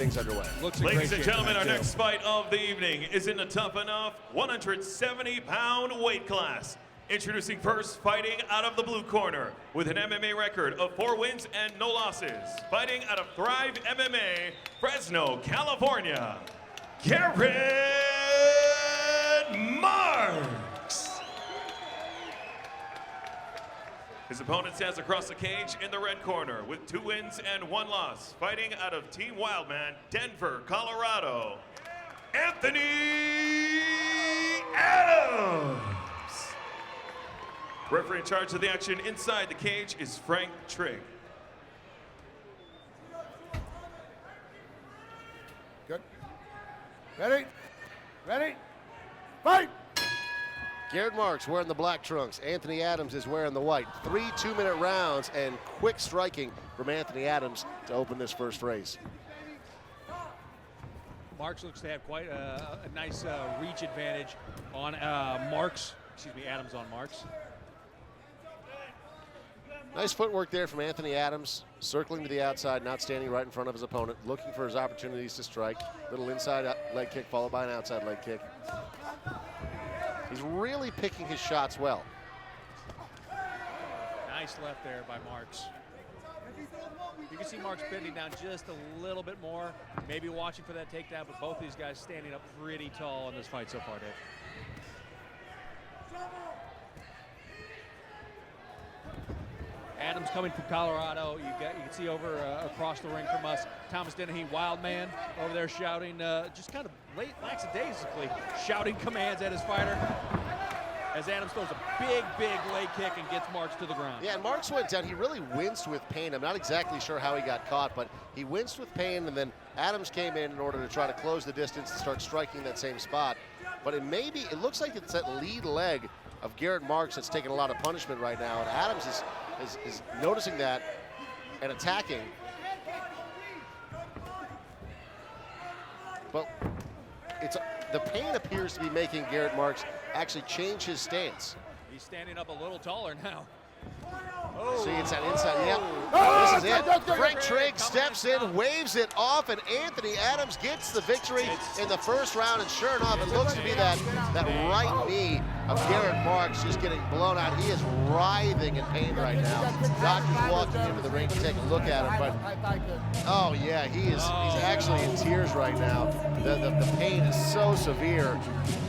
things underway. Ladies and gentlemen, our next fight of the evening is in the Tuff-N-Uff 170-pound weight class. Introducing first, fighting out of the blue corner with an MMA record of 4 wins and no losses. Fighting out of Thrive MMA, Fresno, California, Garrett Marks. His opponent stands across the cage in the red corner with 2 wins and 1 loss. Fighting out of Team Wildman, Denver, Colorado, Anthony Adams. Referee in charge of the action inside the cage is Frank Trigg. Good. Ready? Ready? Fight! Garrett Marks wearing the black trunks. Anthony Adams is wearing the white. 3 2-minute rounds and quick striking from Anthony Adams to open this first race. Marks looks to have quite a nice reach advantage on Adams on Marks. Nice footwork there from Anthony Adams, circling to the outside, not standing right in front of his opponent, looking for his opportunities to strike. Little inside leg kick followed by an outside leg kick. He's really picking his shots well. Nice left there by Marks. You can see Marks bending down just a little bit more, maybe watching for that takedown, but both these guys standing up pretty tall in this fight so far, Dave. Adams coming from Colorado. You can see over across the ring from us, Thomas Dennehy, Wildman, over there shouting, just kind of lackadaisically shouting commands at his fighter. As Adams throws a big leg kick and gets Marks to the ground. Yeah, and Marks went down. He really winced with pain. I'm not exactly sure how he got caught, but he winced with pain, and then Adams came in order to try to close the distance and start striking that same spot. But it looks like it's that lead leg of Garrett Marks that's taking a lot of punishment right now, and Adams is noticing that and attacking. But the pain appears to be making Garrett Marks actually change his stance. He's standing up a little taller now. Oh. See, it's that inside, yeah. Oh, this is it. Frank Trigg steps in, waves it off, and Anthony Adams gets the victory in the first round. And sure enough, it looks to be that right knee of Garrett Marks just getting blown out. He is writhing in pain right now. Doctor's walking into the ring to take a look at him, but oh yeah, he's actually in tears right now. The pain is so severe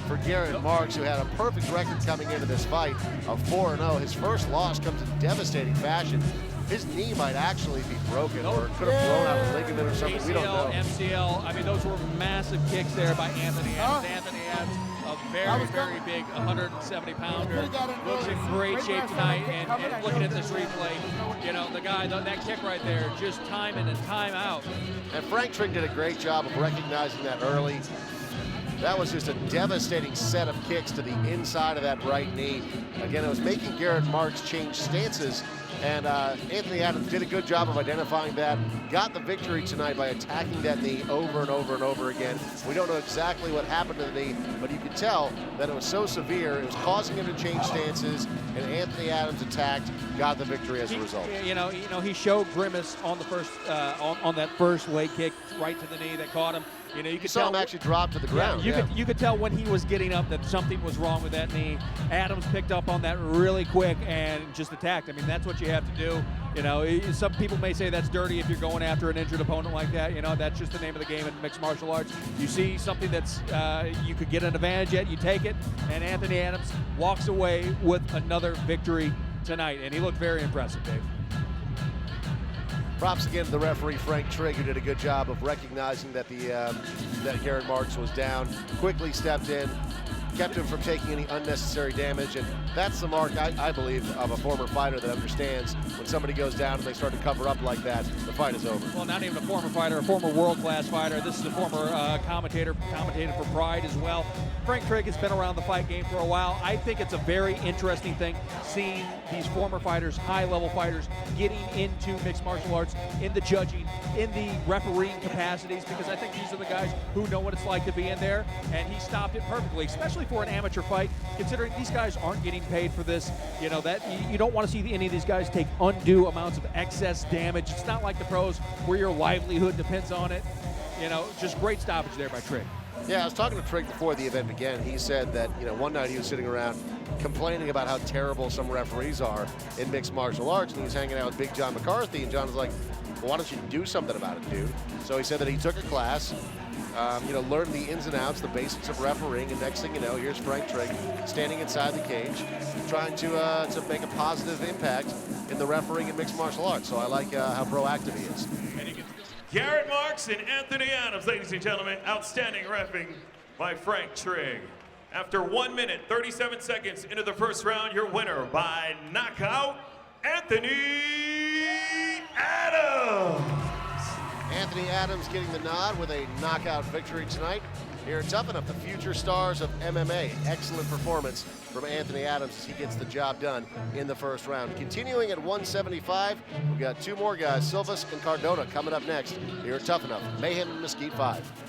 for Garrett Marks, who had a perfect record coming into this fight of 4-0. His first loss comes in devastating fashion. His knee might actually be broken, or could have blown out a ligament or something. We don't know. MCL, I mean, those were massive kicks there by Anthony Adams. Anthony Adams, a very big 170-pounder. Looks in great shape tonight, and looking at this replay, you know, the guy, that kick right there, just time in and time out. And Frank Trigg did a great job of recognizing that early. That was just a devastating set of kicks to the inside of that right knee. Again, it was making Garrett Marks change stances, and Anthony Adams did a good job of identifying that, got the victory tonight by attacking that knee over and over and over again. We don't know exactly what happened to the knee, but you could tell that it was so severe, it was causing him to change stances, and Anthony Adams attacked, got the victory as a result. You know, he showed grimace on the first, on that first leg kick right to the knee that caught him. You know, you could saw him actually drop to the ground. You could tell when he was getting up that something was wrong with that knee. Adams picked up on that really quick and just attacked. I mean, that's what you have to do. You know, some people may say that's dirty if you're going after an injured opponent like that. You know, that's just the name of the game in mixed martial arts. You see something that's you could get an advantage at, you take it, and Anthony Adams walks away with another victory tonight, and he looked very impressive, Dave. Props again to the referee, Frank Trigg, who did a good job of recognizing that that Garrett Marks was down, quickly stepped in, kept him from taking any unnecessary damage, and that's the mark, I believe, of a former fighter that understands when somebody goes down and they start to cover up like that, the fight is over. Well, not even a former fighter, a former world-class fighter. This is a former commentator for Pride as well. Frank Trigg has been around the fight game for a while. I think it's a very interesting thing seeing these former fighters, high-level fighters, getting into mixed martial arts, in the judging, in the refereeing capacities, because I think these are the guys who know what it's like to be in there, and he stopped it perfectly, especially for an amateur fight, considering these guys aren't getting paid for this. You know, that you don't want to see any of these guys take undue amounts of excess damage. It's not like the pros where your livelihood depends on it. You know, just great stoppage there by Trigg. Yeah, I was talking to Trigg before the event began. He said that, you know, one night he was sitting around complaining about how terrible some referees are in mixed martial arts, and he was hanging out with Big John McCarthy, and John was like, well, why don't you do something about it, dude? So he said that he took a class, you know, learned the ins and outs, the basics of refereeing, and next thing you know, here's Frank Trigg standing inside the cage, trying to make a positive impact in the refereeing in mixed martial arts. So I like how proactive he is. Garrett Marks and Anthony Adams, ladies and gentlemen, outstanding reffing by Frank Trigg. After 1 minute, 37 seconds into the first round, your winner by knockout, Anthony Adams. Anthony Adams getting the nod with a knockout victory tonight here at Tuff-N-Uff, the future stars of MMA. Excellent performance from Anthony Adams as he gets the job done in the first round. Continuing at 175, we've got two more guys, Silvas and Cardona, coming up next here at Tuff-N-Uff. Mayhem and Mesquite 5.